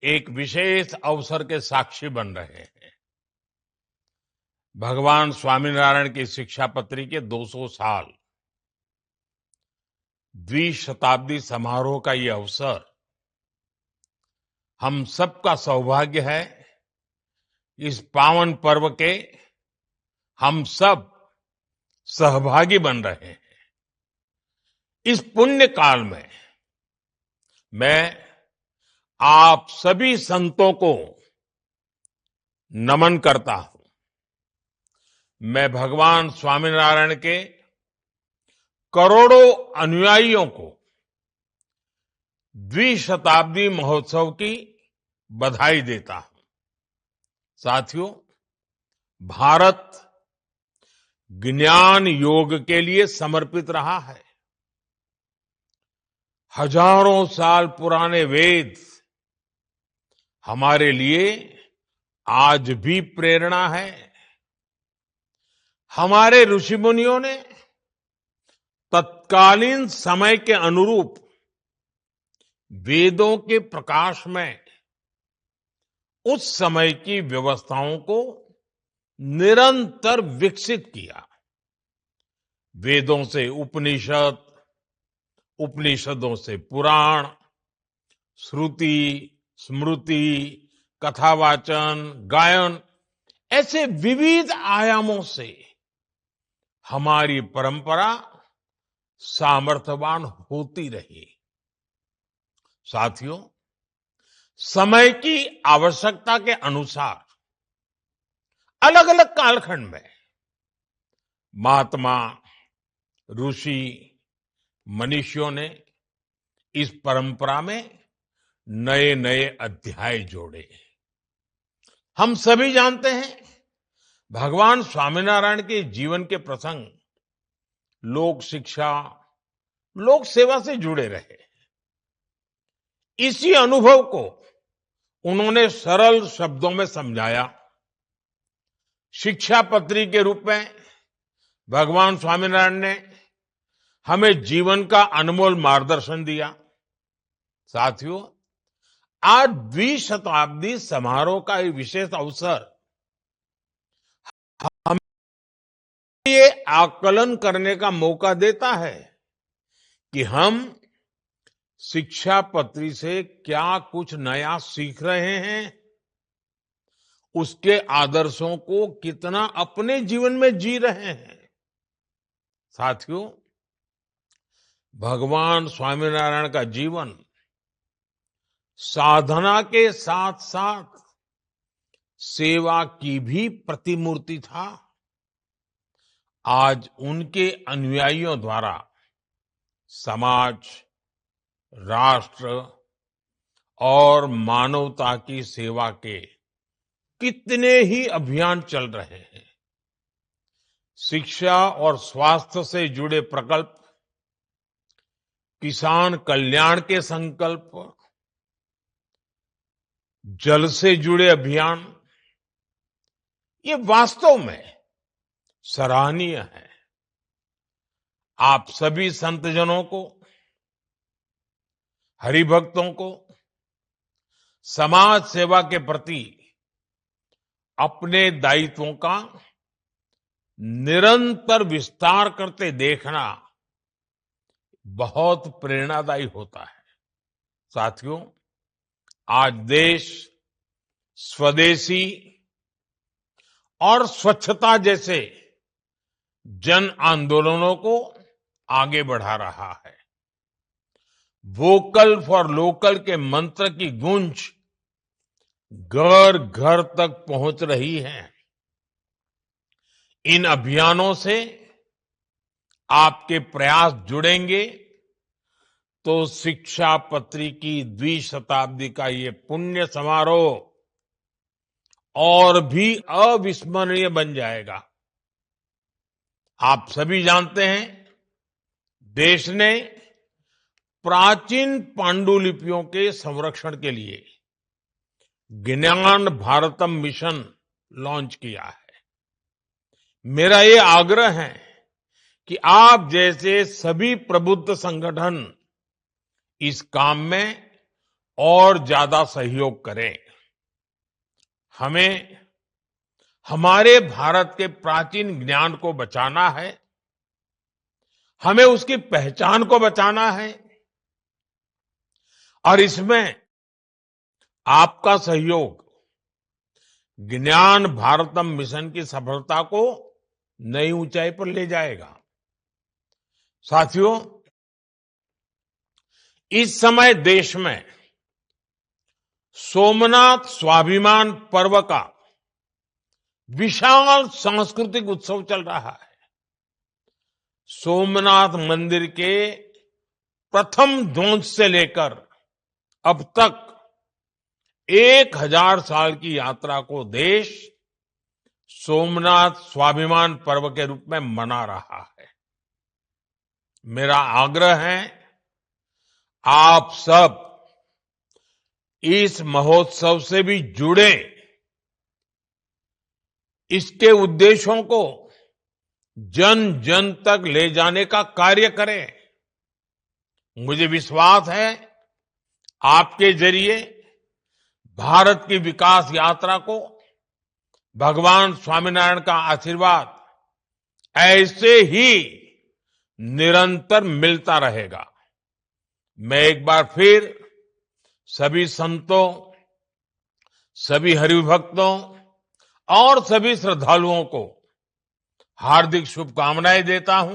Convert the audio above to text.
एक विशेष अवसर के साक्षी बन रहे हैं। भगवान स्वामीनारायण की शिक्षापत्री के 200 साल द्विशताब्दी समारोह का ये अवसर हम सबका सौभाग्य है। इस पावन पर्व के हम सब सहभागी बन रहे हैं। इस पुण्य काल में मैं आप सभी संतों को नमन करता हूं। मैं भगवान स्वामीनारायण के करोड़ों अनुयायियों को द्विशताब्दी महोत्सव की बधाई देता हूं। साथियों, भारत ज्ञान योग के लिए समर्पित रहा है। हजारों साल पुराने वेद हमारे लिए आज भी प्रेरणा है। हमारे ऋषि मुनियों ने तत्कालीन समय के अनुरूप वेदों के प्रकाश में उस समय की व्यवस्थाओं को निरंतर विकसित किया। वेदों से उपनिषद, उपनिषदों से पुराण, श्रुति, स्मृति, कथावाचन, गायन, ऐसे विविध आयामों से हमारी परंपरा सामर्थ्यवान होती रही। साथियों, समय की आवश्यकता के अनुसार अलग अलग कालखंड में महात्मा, ऋषि, मनीषियों ने इस परंपरा में नए नए अध्याय जोड़े। हम सभी जानते हैं, भगवान स्वामीनारायण के जीवन के प्रसंग लोक शिक्षा, लोक सेवा से जुड़े रहे। इसी अनुभव को उन्होंने सरल शब्दों में समझाया। शिक्षापत्री के रूप में भगवान स्वामीनारायण ने हमें जीवन का अनमोल मार्गदर्शन दिया। साथियों, आज द्विशताब्दी समारोह का ये विशेष अवसर हमें ये आकलन करने का मौका देता है कि हम शिक्षापत्री से क्या कुछ नया सीख रहे हैं, उसके आदर्शों को कितना अपने जीवन में जी रहे हैं। साथियों, भगवान स्वामीनारायण का जीवन साधना के साथ साथ सेवा की भी प्रतिमूर्ति था। आज उनके अनुयायियों द्वारा समाज, राष्ट्र और मानवता की सेवा के कितने ही अभियान चल रहे हैं। शिक्षा और स्वास्थ्य से जुड़े प्रकल्प, किसान कल्याण के संकल्प, जल से जुड़े अभियान, ये वास्तव में सराहनीय है। आप सभी संतजनों को, हरिभक्तों को समाज सेवा के प्रति अपने दायित्वों का निरंतर विस्तार करते देखना बहुत प्रेरणादायी होता है। साथियों, आज देश स्वदेशी और स्वच्छता जैसे जन आंदोलनों को आगे बढ़ा रहा है। वोकल फॉर लोकल के मंत्र की गूंज घर घर तक पहुंच रही है। इन अभियानों से आपके प्रयास जुड़ेंगे तो शिक्षापत्री की द्विशताब्दी का ये पुण्य समारोह और भी अविस्मरणीय बन जाएगा। आप सभी जानते हैं, देश ने प्राचीन पांडुलिपियों के संरक्षण के लिए ज्ञान भारतम मिशन लॉन्च किया है। मेरा ये आग्रह है कि आप जैसे सभी प्रबुद्ध संगठन इस काम में और ज्यादा सहयोग करें। हमें हमारे भारत के प्राचीन ज्ञान को बचाना है, हमें उसकी पहचान को बचाना है और इसमें आपका सहयोग ज्ञान भारतम मिशन की सफलता को नई ऊंचाई पर ले जाएगा। साथियों, इस समय देश में सोमनाथ स्वाभिमान पर्व का विशाल सांस्कृतिक उत्सव चल रहा है। सोमनाथ मंदिर के प्रथम ध्वंस से लेकर अब तक 1000 साल की यात्रा को देश सोमनाथ स्वाभिमान पर्व के रूप में मना रहा है। मेरा आग्रह है, आप सब इस महोत्सव से भी जुड़े, इसके उद्देश्यों को जन जन तक ले जाने का कार्य करें। मुझे विश्वास है, आपके जरिए भारत की विकास यात्रा को भगवान स्वामीनारायण का आशीर्वाद ऐसे ही निरंतर मिलता रहेगा। मैं एक बार फिर सभी संतों, सभी हरिभक्तों और सभी श्रद्धालुओं को हार्दिक शुभकामनाएं देता हूं।